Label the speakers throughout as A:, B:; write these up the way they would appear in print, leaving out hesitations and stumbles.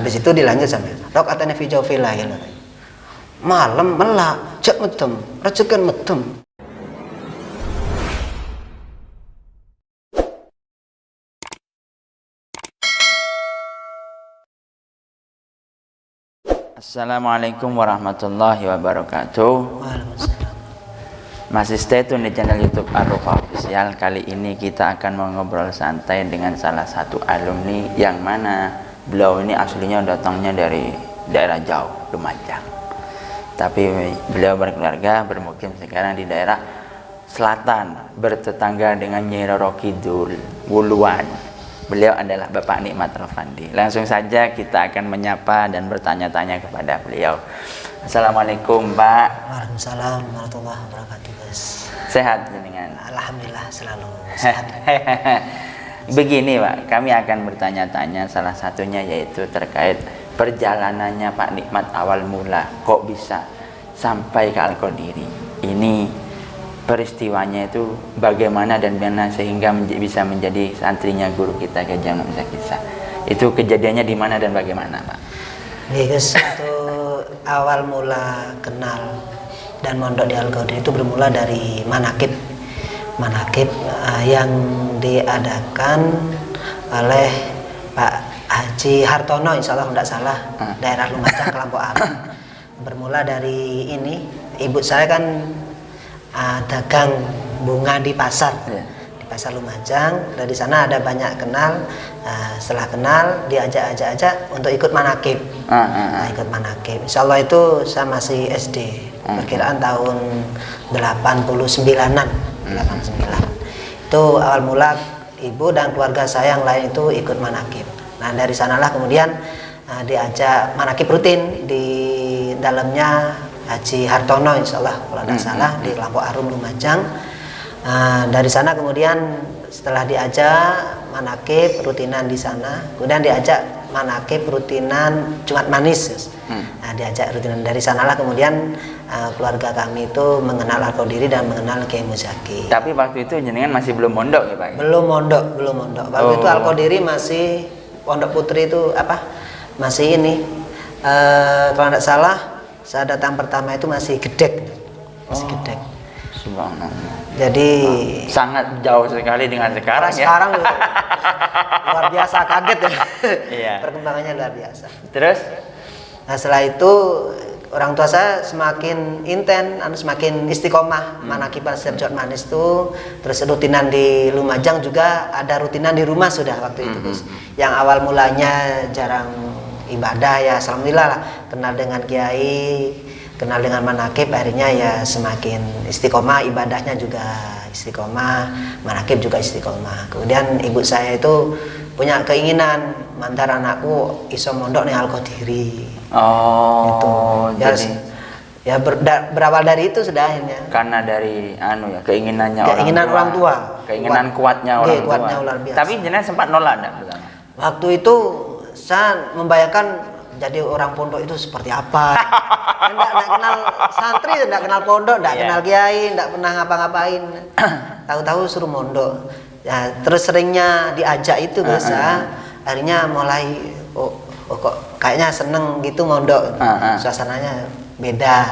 A: habis itu dilanjut sampai rakaatane fi jawfil lail. Malam melak jak medem, rejekan medem.
B: Assalamualaikum warahmatullahi wabarakatuh.
A: Waalaikumsalam.
B: Masih stay tune di channel YouTube Ar-Rufa Official. Kali ini kita akan mengobrol santai dengan salah satu alumni yang mana beliau ini aslinya datangnya dari daerah jauh, Lumajang. Tapi beliau berkeluarga bermukim sekarang di daerah selatan, bertetangga dengan Nyai Roro Kidul, Wuluan. Beliau adalah Bapak Nikmat Rofandi. Langsung saja kita akan menyapa dan bertanya-tanya kepada beliau. Assalamualaikum, Pak.
A: Waalaikumsalam warahmatullahi wabarakatuh, Gus.
B: Sehat dengan?
A: Alhamdulillah selalu sehat.
B: Begini, Pak, kami akan bertanya-tanya, salah satunya yaitu terkait perjalanannya Pak Nikmat awal mula kok bisa sampai ke Al-Qadiri. Ini peristiwanya itu bagaimana dan mana sehingga bisa menjadi santrinya guru kita Kiai Haji Hamzah Miza Kisah. Itu kejadiannya di mana dan bagaimana, Pak?
A: Nih, Gus, untuk awal mula kenal dan mondok di Al-Qadiri itu bermula dari manakib yang diadakan oleh Pak Haji Hartono, insya Allah tidak salah, daerah Lumajang, Kelompok Alam. Bermula dari ini, ibu saya kan dagang bunga di pasar, di pasar Lumajang. Dari sana ada banyak kenal. Setelah kenal, diajak untuk ikut manakib. Ikut manakib. Insya Allah itu saya masih SD, perkiraan tahun 89-an. 89. Itu awal mula ibu dan keluarga saya yang lain itu ikut manakib. Nah, dari sanalah kemudian diajak manakib rutin, di dalamnya Haji Hartono, insya Allah kalau tidak salah, di Kelompok Arum Lumajang. Dari sana kemudian setelah diajak manakib rutinan di sana, kemudian diajak manakib rutinan Jumat Manis. Nah, diajak rutinan dari sanalah kemudian keluarga kami itu mengenal Al-Qadiri dan mengenal Kiai Muzaki.
B: Tapi waktu itu jenengan masih belum mondok ya, Pak?
A: Belum mondok. Waktu itu Al-Qadiri masih Pondok Putri itu apa? Masih ini. Kalau tidak salah, saya datang pertama itu masih gedek. Gedek.
B: Subhanallah.
A: Jadi
B: sangat jauh sekali dengan sekarang ya.
A: Sekarang luar biasa, kaget ya.
B: Iya.
A: Perkembangannya luar biasa.
B: Terus?
A: Nah, setelah itu orang tua saya semakin intens, semakin istiqomah manakiban setiap Jumat Manis itu. Terus rutinan di Lumajang juga ada rutinan di rumah sudah waktu itu, Gus. Yang awal mulanya jarang ibadah ya, alhamdulillah lah, kenal dengan kiai, kenal dengan manakib, akhirnya ya semakin istiqomah, ibadahnya juga istiqomah, manakib juga istiqomah. Kemudian ibu saya itu punya keinginan mantar anakku iso mondok nih Al-Qadiri. Itu ya berawal dari itu sudah akhirnya.
B: Karena dari keinginan
A: orang tua.
B: Keinginan kuatnya orang tua.
A: Luar biasa.
B: Tapi jenengan sempat nolak enggak pertama?
A: Waktu itu saya membayangkan jadi orang pondok itu seperti apa. Enggak kenal santri, enggak kenal pondok, enggak kenal kiai, enggak pernah ngapa-ngapain. Tahu-tahu suruh mondok. Ya, terus seringnya diajak itu, Gus. Akhirnya mulai kok kayaknya seneng gitu mondok. Suasananya beda.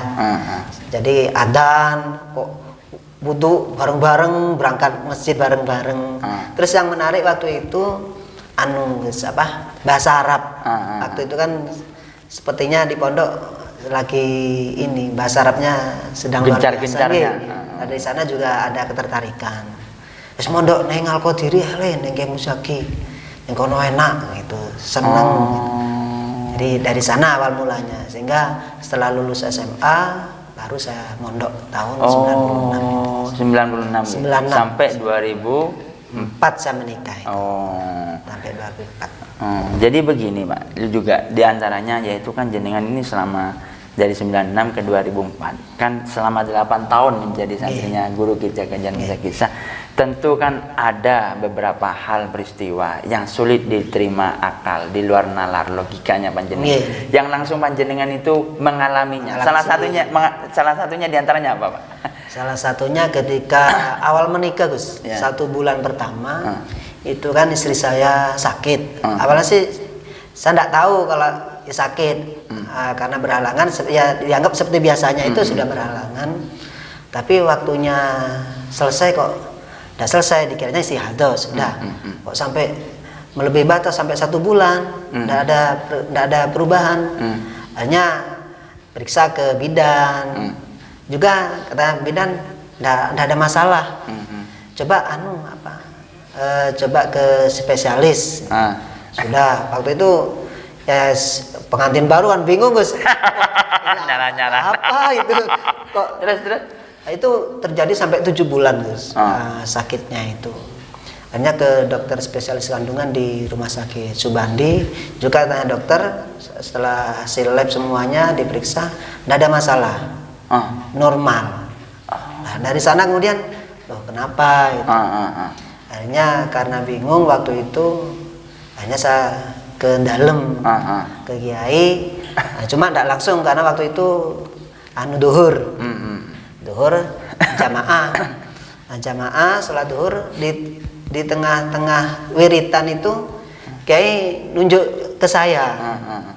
A: Jadi adzan kok wudu bareng-bareng, berangkat masjid bareng-bareng. Terus yang menarik waktu itu bahasa Arab. Waktu itu kan sepertinya di pondok lagi ini bahasa Arabnya sedang
B: gencar-gencarnya.
A: Dari sana juga ada ketertarikan. Terus mondok neng Al-Qadiri neng Kiai Muzaki, neng kono enak gitu, seneng. Jadi dari sana awal mulanya, sehingga setelah lulus SMA baru saya mondok tahun 96.
B: 96. Sampai 2004
A: saya menikah. Sampai 2004.
B: Jadi begini, Pak, juga diantaranya yaitu kan jenengan ini selama dari 96 ke 2004 kan selama 8 tahun menjadi santrinya guru kita Kiai Haji Hamzah Miza Kisah. Tentu kan ada beberapa hal peristiwa yang sulit diterima akal, di luar nalar logikanya panjenengan. Yang langsung panjenengan itu mengalaminya. Salah satunya diantaranya apa, Pak?
A: Salah satunya ketika awal menikah, Gus. 1 bulan pertama itu kan istri saya sakit. Awalnya sih saya tidak tahu kalau ya sakit karena berhalangan ya dianggap seperti biasanya itu sudah berhalangan, tapi waktunya selesai kok tidak selesai, dikiranya istihadah sudah kok sampai melebihi batas sampai 1 bulan tidak ada perubahan. Akhirnya periksa ke bidan juga, kata bidan tidak ada masalah, coba coba ke spesialis. Sudah waktu itu ya pengantin baru kan bingung Gus.
B: Nyala-nyala.
A: Apa itu? Kok
B: Terus.
A: itu terjadi sampai 7 bulan Gus. Sakitnya itu. Hanya ke dokter spesialis kandungan di Rumah Sakit Subandi. Juga tanya dokter, setelah hasil lab semuanya diperiksa, tidak ada masalah. Normal. Nah, dari sana kemudian, loh kenapa itu? Akhirnya karena bingung waktu itu, hanya saya ke dalam ke kiai, nah, cuma tidak langsung karena waktu itu duhur jamaah, sholat duhur di tengah-tengah wiritan itu kiai nunjuk ke saya,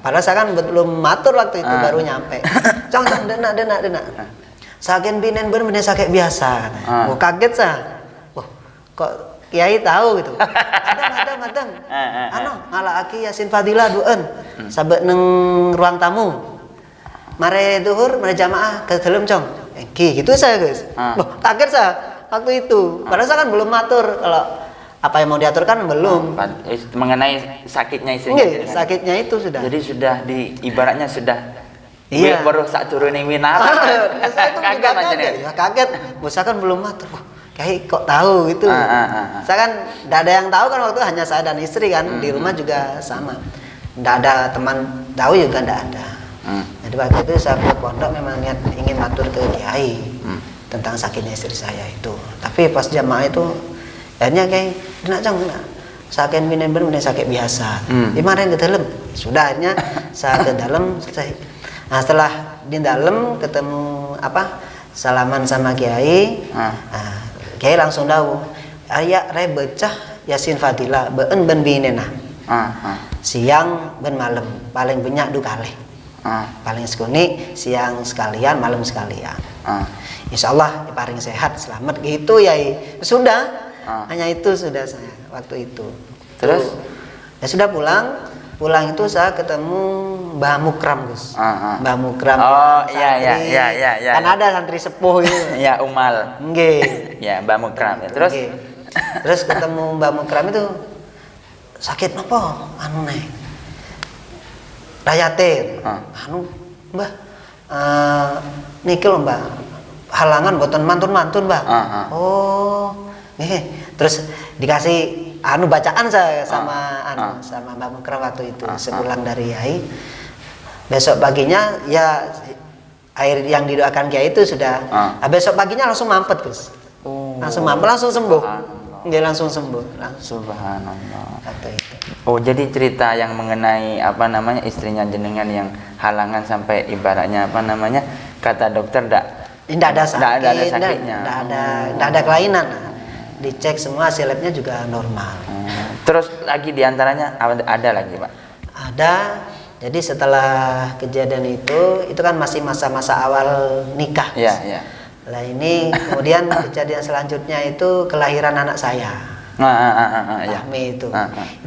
A: padahal saya kan belum matur waktu itu, baru nyampe, cong denak, sakit binen bener sakit biasa, kaget saya, wah kok kiai tahu gitu. Madam. Ngala aki Yasin Fadilah dueun. Sabek neng ruang tamu. Mare duhur, mare jamaah ke dalam cong. Gitu saya, Guys. Loh, kaget saya waktu itu. Padahal saya kan belum matur kalau apa yang mau diatur kan belum.
B: Mengenai sakitnya istrinya.
A: Sakitnya itu sudah.
B: Jadi sudah ibaratnya sudah baru sak turun minar.
A: Saya itu kaget. Bos kan belum matur. Kayak kok tahu gitu. Saya kan tidak ada yang tahu kan waktu itu, hanya saya dan istri kan, di rumah juga sama. Tidak ada teman tahu juga tidak ada. Jadi waktu itu saya ke pondok memang niat ingin matur ke kiai tentang sakitnya istri saya itu. Tapi pas jamaah itu akhirnya kayak sakit binen sakit biasa. Dimarahin ke dalam. Sudah akhirnya saya ke dalam selesai. Nah setelah di dalam ketemu salaman sama kiai. Kiai langsung tahu, ayah re becah Yasin Fadilah beun ben binena. Siang ben malam paling banyak 2 kali. Paling sekuni siang sekalian, malam sekalian. Insya Allah paling sehat, selamat gitu ya. Sudah, hanya itu sudah saya waktu itu.
B: Terus
A: ya sudah pulang itu saya ketemu Mbah Mukram Gus. Mbah Mukram.
B: Oh iya.
A: Kan ada santri sepuh itu.
B: Ya Umal.
A: Nggih.
B: Ya Mbah Mukram. Terus
A: terus ketemu Mbah Mukram itu sakit napa? Rayatin. Mbah. Niki lho Mbah. Halangan boten mantun-mantun Mbah. Oh. Nggih. Terus dikasih bacaan saya sama sama Mbak Mukram waktu itu sepulang dari Yai. Besok paginya ya air yang didoakan Kiai itu sudah. Besok paginya langsung mampet Gus. Langsung mampet, langsung sembuh. Nggak langsung sembuh.
B: Subhanallah.
A: Waktu itu.
B: Oh jadi cerita yang mengenai istrinya jenengan yang halangan sampai ibaratnya kata dokter
A: tidak ada
B: sakitnya.
A: Tidak ada kelainan. Dicek semua hasil labnya juga normal.
B: Terus lagi diantaranya ada lagi Pak?
A: Ada. Jadi setelah kejadian itu kan masih masa-masa awal nikah.
B: Iya.
A: Lah ini kemudian kejadian selanjutnya itu kelahiran anak saya. Ahmi itu.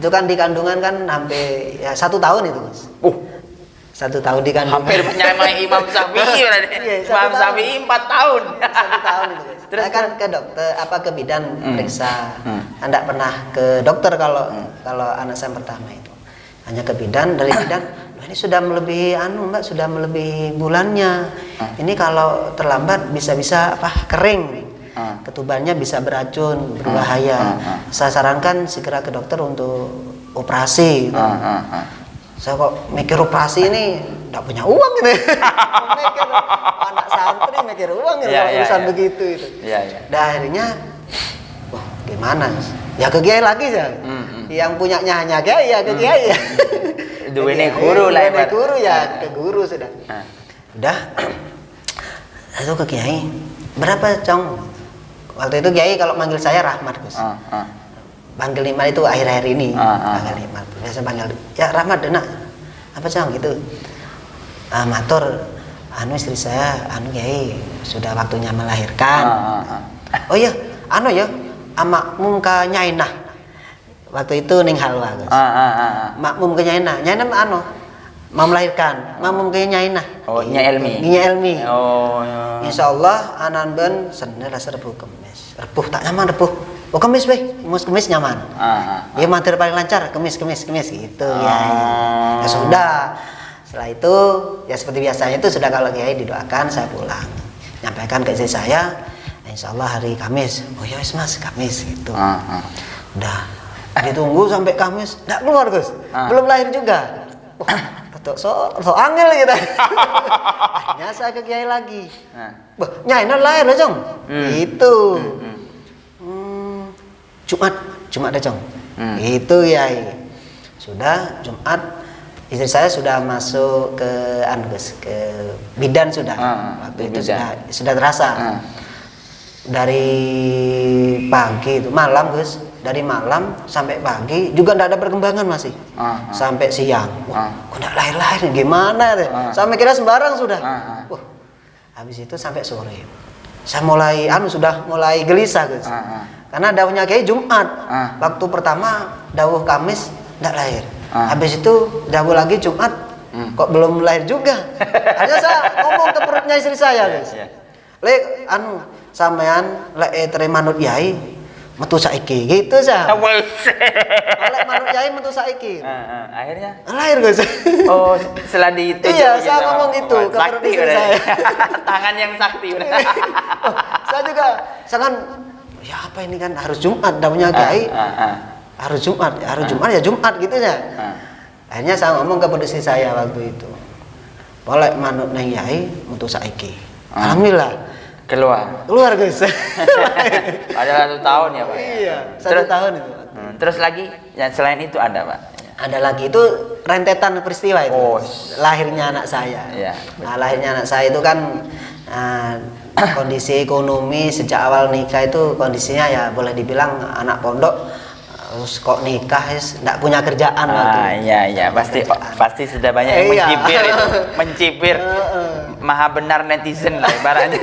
A: Itu kan di kandungan kan hampir 1 tahun itu Mas. 1 tahun di kandungan.
B: Hampir menyamai Imam Syafi'i berarti. Imam Syafi'i 4 tahun.
A: 1 tahun itu Mas. Terus kan ke dokter ke bidan periksa. Anda pernah ke dokter kalau anak saya pertama itu. Hanya ke bidan, dari bidan, ini sudah melebihi Mbak, sudah melebihi bulannya. Ini kalau terlambat bisa-bisa kering. Ketubannya bisa beracun, berbahaya. Saya sarankan segera ke dokter untuk operasi. Saya kok mikir operasi ini tidak punya uang gitu. Mikir anak santri mikir uang gitu, urusan begitu itu. Dan akhirnya, wah gimana? Ya ke kiai lagi ya. Yang punyanya hanya kiai ya ke kiai ya.
B: Duwene guru lah.
A: Guru ya ke guru sudah. Udah. Lalu ke kiai. Berapa cong? Waktu itu kiai kalau manggil saya Rahmat Gus. panggil Iman itu akhir-akhir ini. Panggil Iman. Biasa panggil, ya Rahmat Dena. Apa Cang gitu. Matur istri saya Kiai sudah waktunya melahirkan. Oh iya, ya makmum ke Nyainah. Waktu itu ning halwa, Gus. Makmum ke Nyainah. Nyainah mau melahirkan, makmum ke Nyainah.
B: Oh, Nyai Elmi.
A: Nyai Elmi.
B: Oh, ya.
A: Insyaallah anan ben senen rasa rebuh kemis. Rebuh tak nyaman rebuh. Oh kemis weh, kemis nyaman. Dia mater paling lancar, kemis gitu ya. Ya sudah. Setelah itu ya seperti biasanya itu sudah kalau Kiai didoakan saya pulang. Nyampaikan ke istri saya, insyaallah hari Kamis. Oh ya wis Mas, Kamis gitu. Udah ditunggu sampai Kamis, enggak keluar Gus. Belum lahir juga. So angel gitu. Akhirnya saya ke Kiai lagi. Nyai lahir lah Jong. Itu. Jumat deh Jong. Itu Kiai. Sudah Jumat istri saya sudah masuk ke ke bidan sudah. Waktu itu sudah terasa. Dari pagi itu malam Gus, dari malam sampai pagi juga tidak ada perkembangan masih. Sampai siang. Kok tidak lahir-lahir gimana deh? Sampai kira sembarang sudah. Habis itu sampai sore. Saya sudah mulai gelisah Gus. Karena dawuhnya Kiai Jumat. Waktu pertama dawuh Kamis tidak lahir. Habis itu dawuh lagi Jumat, kok belum lahir juga. Akhirnya saya ngomong ke perutnya istri saya, guys. Lek sampean lek terima manut Yai metu saiki gitu saya. Lek manut Yai metu saiki.
B: Akhirnya
A: lahir guys.
B: Oh, setelah itu.
A: Iya, saya ngomong itu ke perut istri saya.
B: Tangan yang sakti udah.
A: Saya juga sangat ya apa ini kan harus Jumat dawuhnya Kiai. Harus Jumat ya Jumat gitu ya. Akhirnya saya ngomong ke istri saya waktu itu. Boleh manut nang Yai metu saiki. Alhamdulillah keluar guys.
B: Ada 1 tahun ya Pak?
A: Iya, 1 tahun itu.
B: Terus lagi yang selain itu ada Pak?
A: Ada lagi itu rentetan peristiwa itu. Lahirnya anak saya. Nah, lahirnya anak saya itu kan kondisi ekonomi sejak awal nikah itu kondisinya ya boleh dibilang anak pondok. Terus kok nikah enggak punya kerjaan waktu.
B: Iya, pasti sudah banyak yang mencibir itu. Mencibir. Maha benar netizen lah ibaratnya.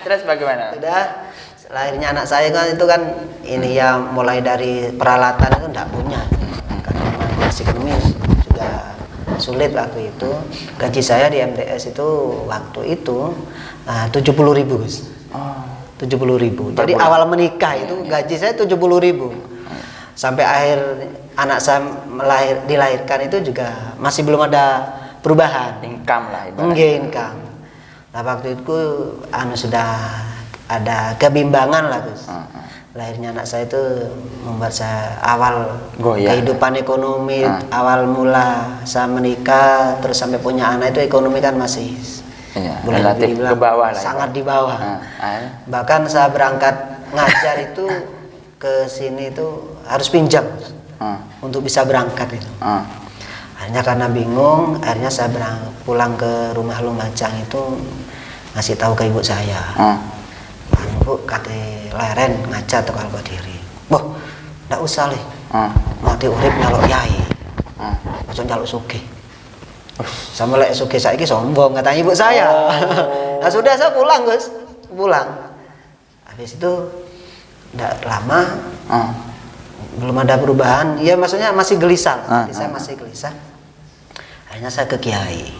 B: Terus bagaimana?
A: Sudah lahirnya anak saya kan itu kan ini ya mulai dari peralatan itu enggak punya. Karena kondisi ekonomi juga sulit waktu itu. Gaji saya di MTS itu waktu itu 70.000 Gus. 70.000. Jadi awal menikah itu gaji saya 70.000. Sampai akhir anak saya dilahirkan itu juga masih belum ada perubahan.
B: Income lah
A: income. Nah waktu itu sudah ada kebimbangan lah Gus. Lahirnya anak saya itu membuat saya awal kehidupan ekonomi awal mula saya menikah terus sampai punya anak itu ekonomi kan masih
B: relatif ke bawah lah.
A: Sangat di bawah. Bahkan saya berangkat ngajar itu ke sini itu harus pinjam untuk bisa berangkat itu. Akhirnya karena bingung, akhirnya saya pulang ke rumah Lumajang itu ngasih tahu ke ibu saya. Bu, kate leren ngajar tekan kok diri. Boh, ndak usah le. Mati urip nyalok Yai. Ojo nyalok sugih. Sama lek sugih saiki sombong katanya ibu saya. Nah sudah saya pulang Gus, pulang. Habis itu ndak lama belum ada perubahan, ya maksudnya masih gelisah. Saya masih gelisah. Akhirnya saya ke Kiai.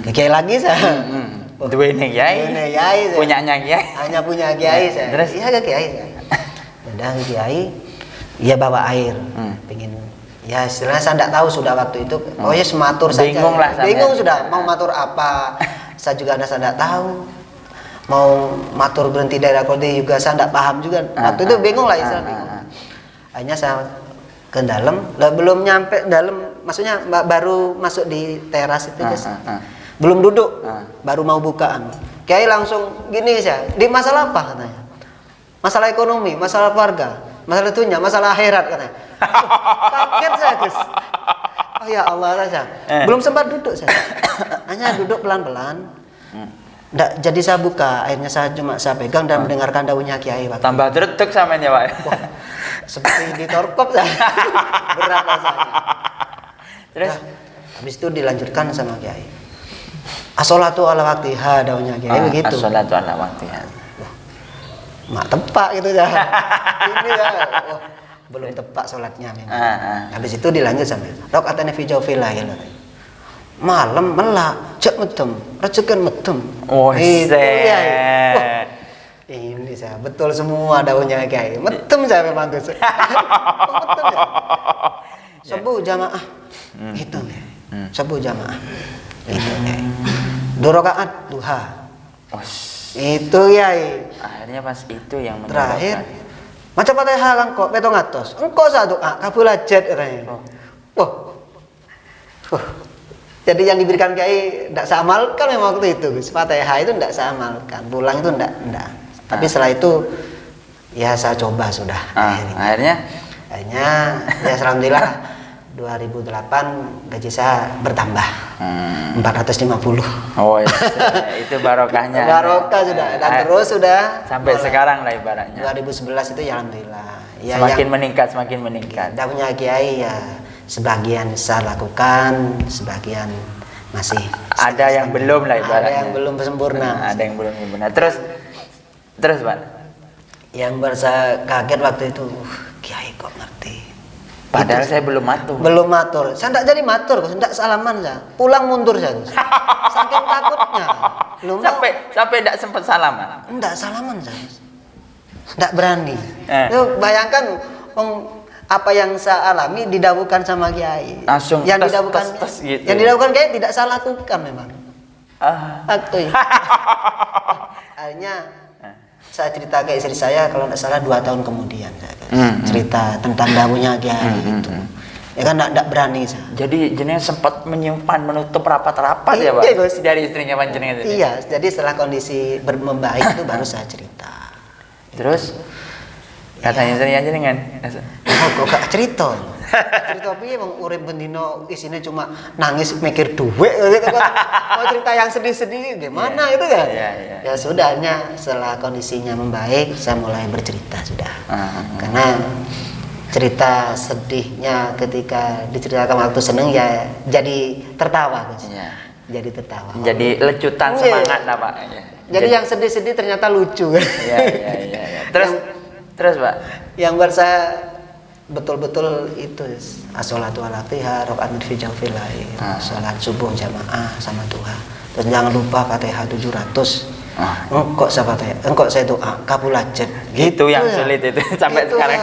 A: Ke Kiai lagi saya.
B: Duene Kiai. Punyanya Kiai.
A: Hanya punya Kiai saya.
B: Terus
A: iya ke Kiai. Udah ke Kiai, ia bawa air. Pengen ya istilahnya saya tidak tahu sudah waktu itu. Oh ya sematur saja. Bingung sudah mau matur apa. Saya juga tidak tahu. Mau matur berhenti dari akodi juga saya tidak paham juga. Waktu itu bingung lah istilah bingung. Akhirnya saya ke dalam, belum nyampe dalam, maksudnya baru masuk di teras itu guys. Belum duduk, baru mau bukaan. Kiai langsung gini saya, di masalah apa katanya? Masalah ekonomi, masalah keluarga, masalah dunia, masalah akhirat katanya. Kaget saya Gus. Oh ya Allah saya. Belum sempat duduk saya. Hanya duduk pelan-pelan. Nggak, jadi saya buka, akhirnya saya pegang dan mendengarkan daunnya Kiai.
B: Tambah dretek sama ya Pak.
A: seperti di torkop saya. Berat rasanya.
B: Terus
A: Habis itu dilanjutkan sama Kiai. As-sholatu ala waktiha daunnya Kiai begitu.
B: As-sholatu ala waktiha.
A: Mak tepak gitu ya. Ini ya. Oh, belum tepak sholatnya memang. Habis itu dilanjut sampai rakaatane fi jawfil lail. Malam melak, cek medem, rejekan medem.
B: Oh,
A: itu
B: set.
A: ya. Wah, ini saya betul semua daunnya Kiai. Medem saya memang Gus. Oh, medem ya. Subuh jamaah. Itu ya. Subuh jamaah. Itu ya. 2 rakaat duha. Itu ya.
B: Akhirnya pas itu yang
A: Terakhir
B: menyebabkan.
A: macam Fatihah kan kok betong atos. Engkau satu kabulajat katanya. Wah. Jadi yang diberikan Kiai tidak saya amalkan memang waktu itu Gus. Fatihah itu tidak saya amalkan. Pulang itu tidak. Tapi setelah itu ya saya coba sudah.
B: Akhirnya
A: ya alhamdulillah 2008 gaji saya bertambah 450.
B: Oh itu barokahnya.
A: Barokah sudah dan terus sudah
B: sampai sekarang lah ibaratnya.
A: 2011 itu ya alhamdulillah. Ya,
B: semakin meningkat.
A: Daunnya Kiai ya sebagian saya lakukan, sebagian masih
B: ada yang belum lah ibaratnya.
A: Ada yang belum sempurna.
B: Ada yang belum sempurna. Terus Pak.
A: Yang berasa kaget waktu itu, Kiai kok ngerti.
B: Padahal saya belum matur.
A: Belum matur. Saya enggak jadi matur, enggak salaman saya. Pulang mundur saya, Gus. Saking takutnya. Belum
B: sampai enggak sempat salaman.
A: Enggak salaman saya, Gus. Enggak berani. Itu bayangkan apa yang saya alami didawuhkan sama Kiai.
B: Langsung
A: yang didawuhkan
B: gitu.
A: Yang didawuhkan Kiai tidak saya lakukan memang. Akhirnya saya cerita ke istri saya kalau tidak salah 2 tahun kemudian saya cerita tentang dawuhnya Kiai itu. Ya kan tidak berani saya.
B: Jadi jenengan sempat menyimpan menutup rapat-rapat ya Pak?
A: Iya Gus.
B: Dari istrinya panjenengan itu.
A: Iya, jadi setelah kondisi membaik itu baru saya cerita.
B: Terus katanya istrinya jenengan.
A: Kok gak cerita? Cerita piye wong urip bendino isine cuma nangis mikir duit gitu kan. Mau cerita yang sedih-sedih gimana itu kan? Ya sudahnya setelah kondisinya membaik saya mulai bercerita sudah. Karena cerita sedihnya ketika diceritakan waktu seneng ya jadi tertawa Gus. Jadi tertawa.
B: Jadi lecutan semangat lah Pak.
A: Jadi yang sedih-sedih ternyata lucu.
B: Iya. Terus Pak.
A: Yang buat saya betul-betul itu as-sholatu ala waktiha rakaat fi jawfil lail. Salat subuh jamaah sama Tuhan. Terus jangan lupa Fatihah 700. Engkau saya doa kabulajat.
B: Gitu yang sulit itu sampai itu sekarang.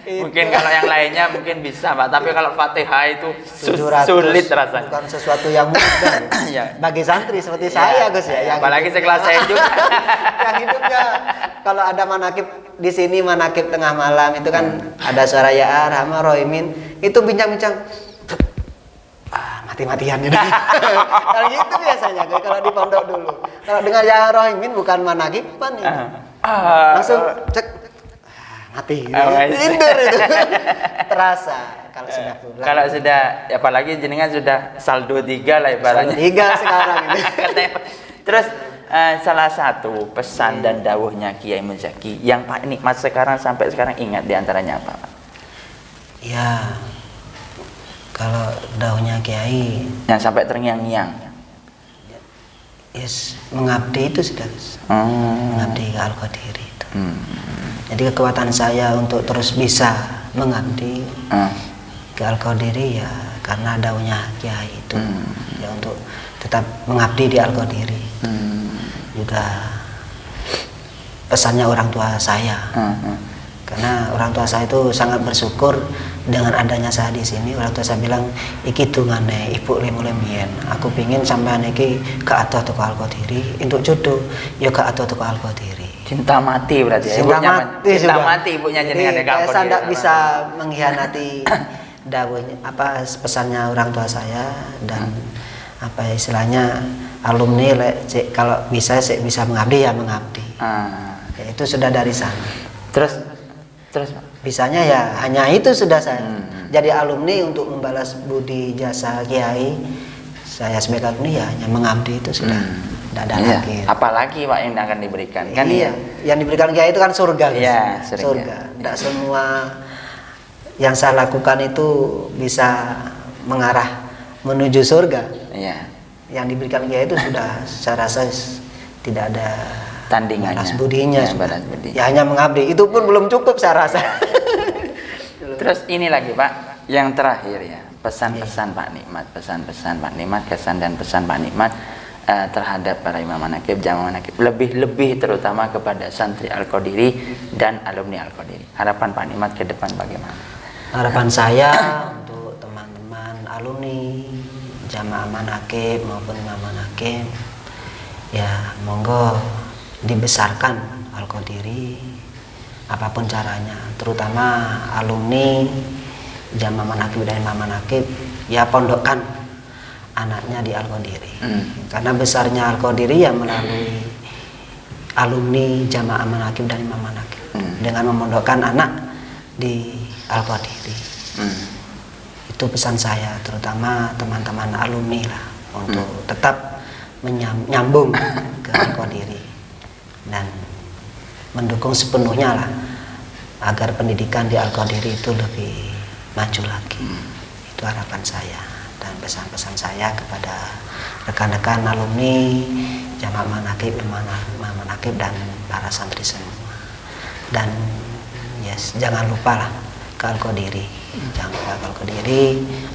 B: Mungkin kalau yang lainnya mungkin bisa Pak, tapi kalau Fatihah itu sulit rasanya.
A: Bukan sesuatu yang mudah. Bagi santri seperti saya Gus ya.
B: Apalagi sekelas saya juga.
A: Yang hidupnya kalau ada manakib di sini manakib tengah malam itu kan ada suara ya Rahman Rohimin itu bincang-bincang mati-matian ini. Kalau gitu biasanya kalau di pondok dulu. Kalau dengar ya Rohimin bukan manakiban ini. Langsung cek mati. Tidur itu. Terasa kalau sudah pulang.
B: Kalau sudah apalagi jenengan sudah saldo 3 lah ibaratnya.
A: Saldo 3 sekarang ini.
B: Terus salah satu pesan dan dawuhnya Kiai Muzaki yang Pak nikmat sekarang sampai sekarang ingat diantaranya apa Pak?
A: Ya kalau dawuhnya Kiai
B: yang sampai terngiang-ngiang.
A: Yes, mengabdi itu sudah mengabdi ke Al-Qadiri itu. Jadi kekuatan saya untuk terus bisa mengabdi ke Al-Qadiri ya karena dawuhnya Kiai itu ya untuk tetap mengabdi di Al-Qadiri. Juga pesannya orang tua saya. Karena orang tua saya itu sangat bersyukur dengan adanya saya di sini. Orang tua saya bilang, iki dungane ibu lemulemian. Aku pingin sampean iki ke atuh ke Al-Qadiri untuk jodoh, ya ke atuh ke Al-Qadiri.
B: Cinta mati berarti ya. Cinta mati ibunya jenengan ke Al-Qadiri.
A: Saya tidak bisa mengkhianati dawuhnya pesannya orang tua saya dan apa istilahnya alumni kalau bisa bisa mengabdi ya mengabdi. Ya, itu sudah dari sana.
B: Terus
A: bisanya ya hanya itu sudah saya. Jadi alumni untuk membalas budi jasa Kiai saya sebagai alumni ya hanya mengabdi itu sudah tidak ada
B: Iya.
A: lagi.
B: Apalagi Pak yang akan diberikan kan?
A: Iya, yang diberikan Kiai itu kan surga. Gus.
B: Iya,
A: surga. Tidak semua yang saya lakukan itu bisa mengarah menuju surga.
B: Iya.
A: Yang diberikan Kiai itu sudah saya rasa tidak ada
B: Tandingannya.
A: balas budinya.
B: Ya,
A: sudah.
B: balas budi.
A: Ya hanya mengabdi, itu pun belum cukup saya rasa.
B: Terus ini lagi Pak, yang terakhir ya, pesan-pesan Pak Nikmat, pesan-pesan Pak Nikmat, kesan dan pesan Pak Nikmat terhadap para imam manaqib, jamaah manaqib, lebih-lebih terutama kepada santri Al-Qadiri dan alumni Al-Qadiri. Harapan Pak Nikmat ke depan bagaimana?
A: Harapan saya untuk teman-teman alumni jamaah manaqib maupun imam manaqib, ya monggo dibesarkan Al-Qadiri apapun caranya, terutama alumni jamaah manaqib dan imam manaqib, ya pondokkan anaknya di Al-Qadiri. Karena besarnya Al-Qadiri ya melalui alumni jamaah manaqib dan imam manaqib dengan memondokkan anak di Al-Qadiri. Itu pesan saya, terutama teman-teman alumni lah, untuk tetap menyambung ke Al-Qadiri dan mendukung sepenuhnya lah agar pendidikan di Al-Qadiri itu lebih maju lagi. Itu harapan saya dan pesan-pesan saya kepada rekan-rekan alumni jamaah manaqib, imam manaqib dan para santri semua. Dan jangan lupa lah ke Al-Qadiri, jangan lupa ke Al-Qadiri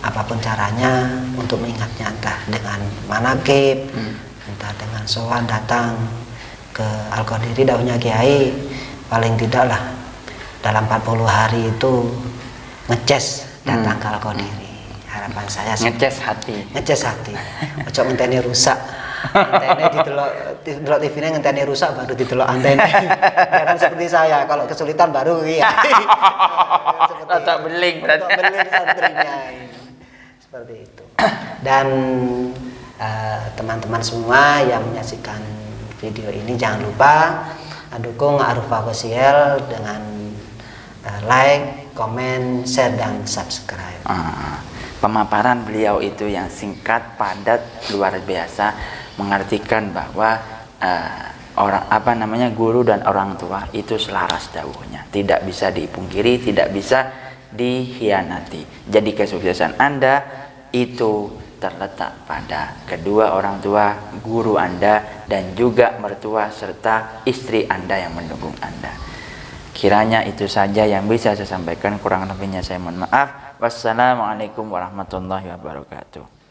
A: apapun caranya untuk mengingatnya, entah dengan manaqib, entah dengan sowan datang ke Al-Qadiri daunnya Kiai, paling tidak lah dalam 40 hari itu ngeces datang ke Al-Qadiri. Harapan saya
B: Ngeces hati.
A: Ojo ngenteni rusak. Antene didelok TV-ne ngenteni rusak baru didelok antene. Jangan seperti saya, kalau kesulitan baru iya.
B: Rotok beling berarti.
A: Rotok beling santrinya. Seperti itu. Dan teman-teman semua yang menyaksikan video ini jangan lupa dukung Arufah Official dengan like, komen, share dan subscribe.
B: Pemaparan beliau itu yang singkat, padat, luar biasa, mengartikan bahwa guru dan orang tua itu selaras dawuhnya, tidak bisa dipungkiri, tidak bisa dikhianati. Jadi kesuksesan Anda itu terletak pada kedua orang tua, guru Anda, dan juga mertua serta istri Anda yang mendukung Anda. Kiranya itu saja yang bisa saya sampaikan, kurang lebihnya saya mohon maaf. Wassalamualaikum warahmatullahi wabarakatuh.